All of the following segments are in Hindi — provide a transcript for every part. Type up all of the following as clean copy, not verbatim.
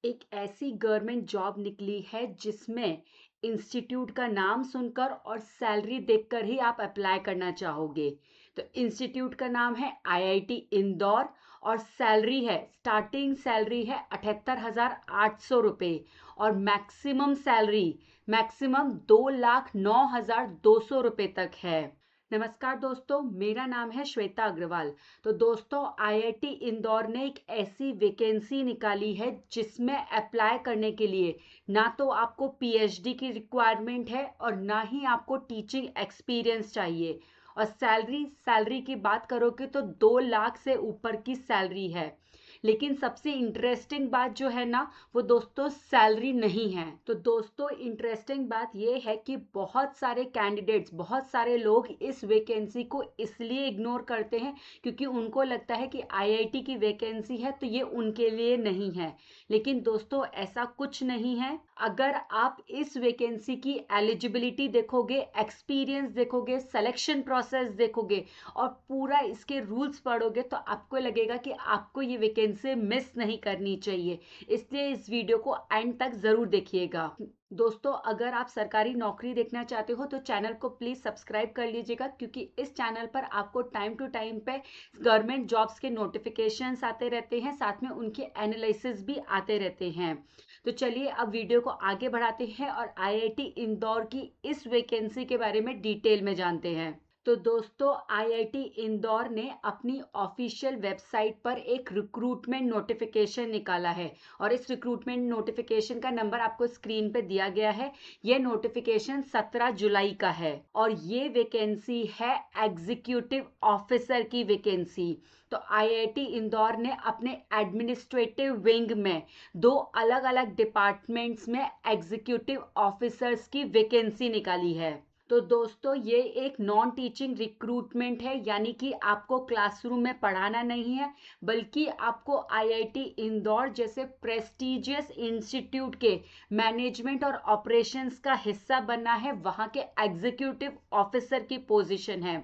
एक ऐसी गवर्नमेंट जॉब निकली है जिसमें इंस्टीट्यूट का नाम सुनकर और सैलरी देखकर ही आप अप्लाई करना चाहोगे। तो इंस्टीट्यूट का नाम है आईआईटी इंदौर और सैलरी है, स्टार्टिंग सैलरी है 78,800 रुपये और मैक्सिमम 2,09,200 रुपये तक है। नमस्कार दोस्तों, मेरा नाम है श्वेता अग्रवाल। तो दोस्तों, आईआईटी इंदौर ने एक ऐसी वैकेंसी निकाली है जिसमें अप्लाई करने के लिए ना तो आपको पीएचडी की रिक्वायरमेंट है और ना ही आपको टीचिंग एक्सपीरियंस चाहिए। और सैलरी की बात करोगे तो 2 लाख से ऊपर की सैलरी है। लेकिन सबसे इंटरेस्टिंग बात जो है ना, वो दोस्तों सैलरी नहीं है। तो दोस्तों, इंटरेस्टिंग बात ये है कि बहुत सारे लोग इस वैकेंसी को इसलिए इग्नोर करते हैं क्योंकि उनको लगता है कि आईआईटी की वैकेंसी है तो ये उनके लिए नहीं है। लेकिन दोस्तों, ऐसा कुछ नहीं है। अगर आप इस वैकेंसी की एलिजिबिलिटी देखोगे, एक्सपीरियंस देखोगे, सिलेक्शन प्रोसेस देखोगे और पूरा इसके रूल्स पढ़ोगे तो आपको लगेगा कि आपको ये वैकेंसी मिस नहीं करनी चाहिए। इसलिए इस वीडियो को एंड तक जरूर देखिएगा। दोस्तों, अगर आप सरकारी नौकरी देखना चाहते हो तो चैनल को प्लीज सब्सक्राइब कर लीजिएगा, क्योंकि इस चैनल पर आपको टाइम टू टाइम पे गवर्नमेंट जॉब्स के नोटिफिकेशंस आते रहते हैं, साथ में उनके एनालिसिस भी आते रहते हैं। तो चलिए अब वीडियो को आगे बढ़ाते हैं और आईआईटी इंदौर की इस वैकेंसी के बारे में डिटेल में जानते हैं। तो दोस्तों, आईआईटी इंदौर ने अपनी ऑफिशियल वेबसाइट पर एक रिक्रूटमेंट नोटिफिकेशन निकाला है और इस रिक्रूटमेंट नोटिफिकेशन का नंबर आपको स्क्रीन पे दिया गया है। यह नोटिफिकेशन 17 जुलाई का है और ये वैकेंसी है एग्जीक्यूटिव ऑफिसर की वैकेंसी। तो आईआईटी इंदौर ने अपने एडमिनिस्ट्रेटिव विंग में 2 अलग-अलग डिपार्टमेंट्स में एग्जीक्यूटिव ऑफिसर्स की वैकेंसी निकाली है। तो दोस्तों, ये एक नॉन टीचिंग रिक्रूटमेंट है, यानी कि आपको क्लासरूम में पढ़ाना नहीं है, बल्कि आपको आईआईटी इंदौर जैसे प्रेस्टिजियस इंस्टीट्यूट के मैनेजमेंट और ऑपरेशंस का हिस्सा बनना है। वहाँ के एग्जीक्यूटिव ऑफिसर की पोजीशन है।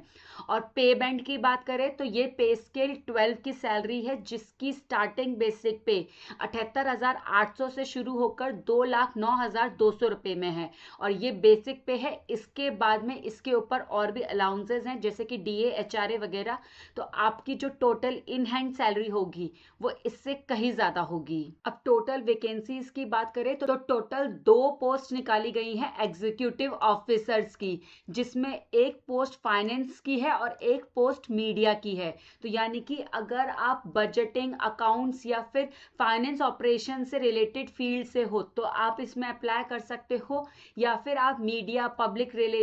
और पे बैंड की बात करें तो ये पे स्केल 12 की सैलरी है, जिसकी स्टार्टिंग बेसिक पे 78,800 से शुरू होकर 2,09,200 रुपये में है और ये बेसिक पे है। इसके बाद में इसके ऊपर और भी अलाउंसेस हैं, जैसे कि डीए, एचआरए वगैरह। तो आपकी जो टोटल इन हैंड सैलरी होगी वो इससे कहीं ज्यादा होगी। अब टोटल वैकेंसीज की बात करें तो टोटल 2 पोस्ट निकाली गई हैं एग्जीक्यूटिव ऑफिसर्स की, जिसमें एक पोस्ट फाइनेंस की है और एक पोस्ट मीडिया की है। तो यानी कि अगर आप बजटिंग, अकाउंट्स या फिर फाइनेंस ऑपरेशन से रिलेटेड फील्ड से हो तो आप इसमें अप्लाई कर सकते हो, या फिर आप मीडिया, पब्लिक रिलेशंस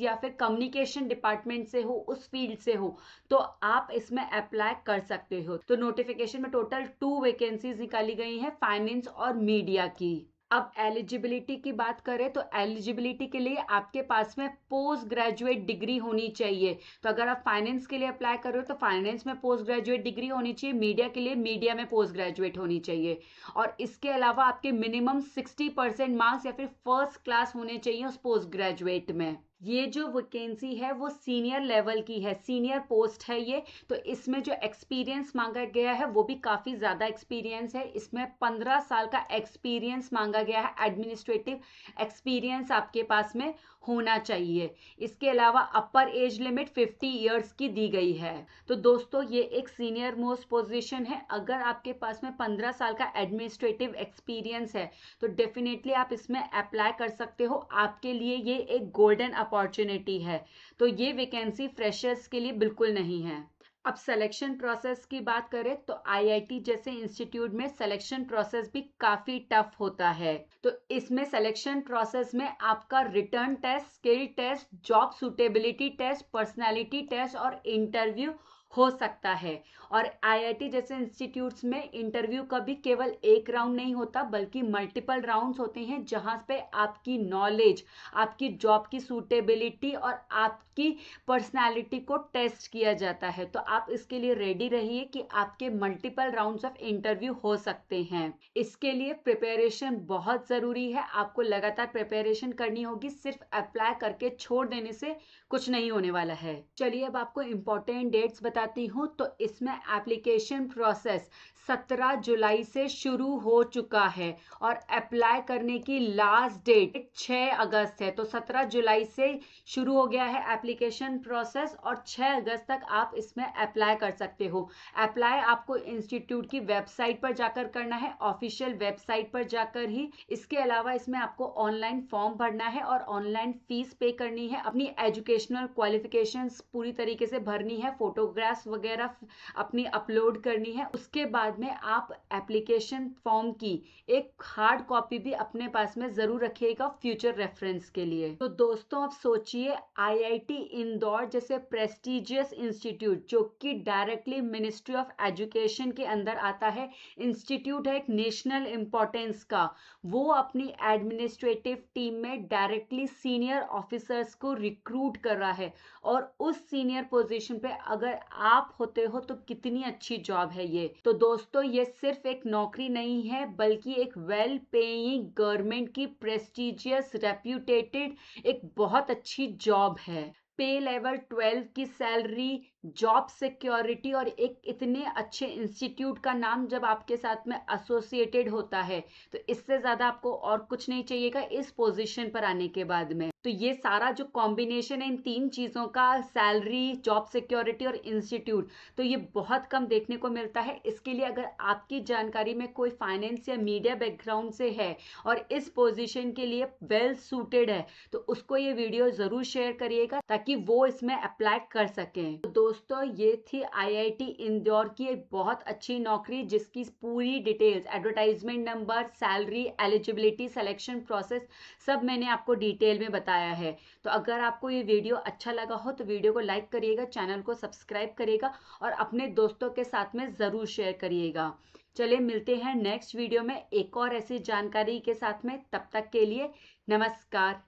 या फिर कम्युनिकेशन डिपार्टमेंट से हो, उस फील्ड से हो, तो आप इसमें अप्लाई कर सकते हो। तो नोटिफिकेशन में टोटल 2 वैकेंसीज निकाली गई हैं, फाइनेंस और मीडिया की। अब एलिजिबिलिटी की बात करें तो एलिजिबिलिटी के लिए आपके पास में पोस्ट ग्रेजुएट डिग्री होनी चाहिए। तो अगर आप फाइनेंस के लिए अप्लाई कर रहे हो तो फाइनेंस में पोस्ट ग्रेजुएट डिग्री होनी चाहिए, मीडिया के लिए मीडिया में पोस्ट ग्रेजुएट होनी चाहिए। और इसके अलावा आपके मिनिमम 60% मार्क्स या फिर फर्स्ट क्लास होने चाहिए उस पोस्ट ग्रेजुएट में। ये जो वैकेंसी है वो सीनियर लेवल की है, सीनियर पोस्ट है ये। तो इसमें जो एक्सपीरियंस मांगा गया है वो भी काफ़ी ज़्यादा एक्सपीरियंस है। इसमें 15 साल का एक्सपीरियंस मांगा गया है, एडमिनिस्ट्रेटिव एक्सपीरियंस आपके पास में होना चाहिए। इसके अलावा अपर एज लिमिट 50 ईयर्स की दी गई है। तो दोस्तों, ये एक सीनियर मोस्ट पोजीशन है। अगर आपके पास में 15 साल का एडमिनिस्ट्रेटिव एक्सपीरियंस है तो डेफिनेटली आप इसमें अप्लाई कर सकते हो। आपके लिए ये एक गोल्डन अपॉर्चुनिटी है। तो ये वैकेंसी फ्रेशर्स के लिए बिल्कुल नहीं है। अब सिलेक्शन प्रोसेस की बात करें तो आईआईटी जैसे इंस्टीट्यूट में सिलेक्शन प्रोसेस भी काफी टफ होता है। तो इसमें सिलेक्शन प्रोसेस में आपका written test, skill test, job suitability test, personality test और इंटरव्यू हो सकता है। और आईआईटी जैसे इंस्टीट्यूट्स में इंटरव्यू का भी केवल एक राउंड नहीं होता, बल्कि मल्टीपल राउंड्स होते हैं, जहां पे आपकी नॉलेज, आपकी जॉब की सूटेबिलिटी और आपकी पर्सनालिटी को टेस्ट किया जाता है। तो आप इसके लिए रेडी रहिए कि आपके मल्टीपल राउंड्स ऑफ इंटरव्यू हो सकते हैं। इसके लिए प्रिपरेशन बहुत ज़रूरी है, आपको लगातार प्रिपरेशन करनी होगी। सिर्फ अप्लाई करके छोड़ देने से कुछ नहीं होने वाला है। चलिए अब आपको इम्पोर्टेंट डेट्स बताती हूँ। तो इसमें एप्लीकेशन प्रोसेस 17 जुलाई से शुरू हो चुका है और अप्लाई करने की लास्ट डेट 6 अगस्त है। तो 17 जुलाई से शुरू हो गया है एप्लीकेशन प्रोसेस और 6 अगस्त तक आप इसमें अप्लाई कर सकते हो। अप्लाई आपको इंस्टीट्यूट की वेबसाइट पर जाकर करना है, ऑफिशियल वेबसाइट पर जाकर ही। इसके अलावा इसमें आपको ऑनलाइन फॉर्म भरना है और ऑनलाइन फीस पे करनी है। अपनी एजुकेशनल क्वालिफिकेशंस पूरी तरीके से भरनी है, फोटोग्राफ्स वगैरह अपनी अपलोड करनी है। उसके बाद में आप एप्लीकेशन फॉर्म की एक हार्ड कॉपी भी अपने पास में जरूर रखिएगा फ्यूचर रेफरेंस के लिए। तो दोस्तों अब सोचिए, आईआईटी इंदौर जैसे प्रेस्टिजियस इंस्टीट्यूट जो कि डायरेक्टली मिनिस्ट्री ऑफ एजुकेशन के अंदर आता है, इंस्टीट्यूट है एक नेशनल इंपॉर्टेंस का, वो अपनी एडमिनिस्ट्रेटिव टीम में डायरेक्टली सीनियर ऑफिसर्स को रिक्रूट कर रहा है। और उस सीनियर पोजीशन पे अगर आप होते हो तो कितनी अच्छी जॉब है ये। तो दोस्तों ये सिर्फ एक नौकरी नहीं है बल्कि एक वेल पेइंग गवर्नमेंट की प्रेस्टिजियस रेप्यूटेटेड एक बहुत अच्छी जॉब है। पे लेवल 12 की सैलरी, जॉब सिक्योरिटी और एक इतने अच्छे इंस्टीट्यूट का नाम जब आपके साथ में एसोसिएटेड होता है तो इससे ज्यादा आपको और कुछ नहीं चाहिएगा इस पोजीशन पर आने के बाद में। तो ये सारा जो कॉम्बिनेशन है इन तीन चीजों का, सैलरी, जॉब सिक्योरिटी और इंस्टीट्यूट, तो ये बहुत कम देखने को मिलता है। इसके लिए अगर आपकी जानकारी में कोई फाइनेंस या मीडिया बैकग्राउंड से है और इस पोजीशन के लिए वेल सूटेड है तो उसको ये वीडियो जरूर शेयर करिएगा ताकि वो इसमें अप्लाई कर सकें। तो दोस्तों ये थी आईआईटी इंदौर की एक बहुत अच्छी नौकरी जिसकी पूरी details, advertisement number, salary, eligibility, selection process सब मैंने आपको डिटेल में बताया है। तो अगर आपको ये वीडियो अच्छा लगा हो तो वीडियो को लाइक करिएगा, चैनल को सब्सक्राइब करिएगा और अपने दोस्तों के साथ में जरूर शेयर करिएगा। चलिए मिलते हैं नेक्स्ट वीडियो में एक और ऐसी जानकारी के साथ में। तब तक के लिए नमस्कार।